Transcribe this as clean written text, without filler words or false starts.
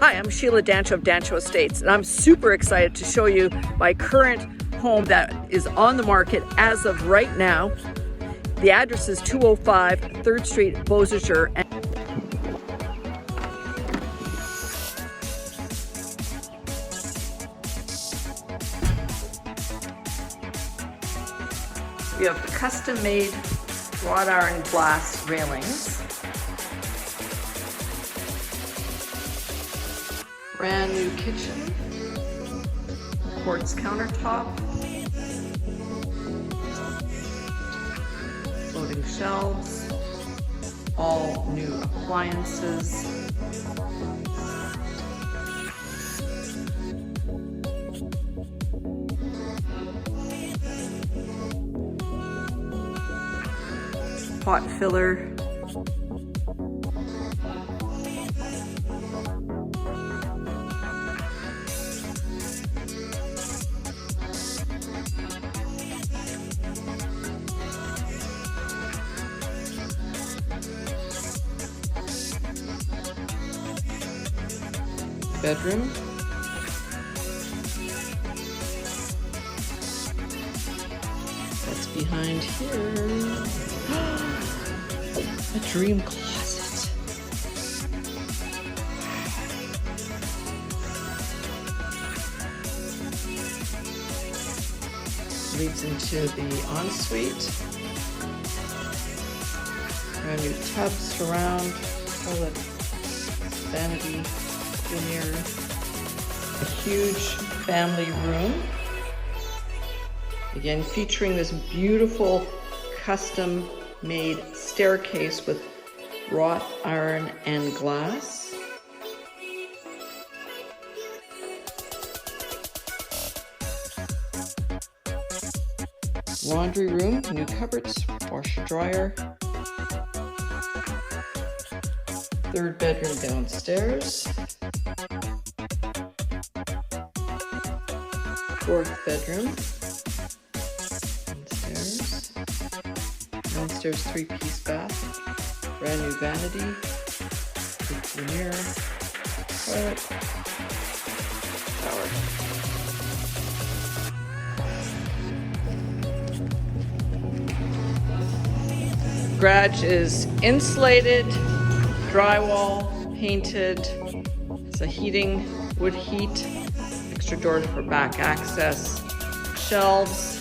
Hi, I'm Sheila Dancho of Dancho Estates, and I'm super excited to show you my current home that is on the market as of right now. The address is 205 3rd Street, Beauséjour. We have custom-made wrought iron glass railings. Brand new kitchen, quartz countertop, floating shelves, all new appliances. Pot filler. Bedroom. What's behind here? A dream closet. Leads into the ensuite. Brand new tub surround, toilet, vanity, mirror. A huge family room. Again, featuring this beautiful custom made staircase with wrought iron and glass. Laundry room, new cupboards, washer dryer. Third bedroom downstairs. Fourth bedroom. Downstairs 3-piece bath, brand new vanity, big mirror, toilet, shower. Garage is insulated, drywall, painted. It's a heating, wood heat, extra door for back access, shelves.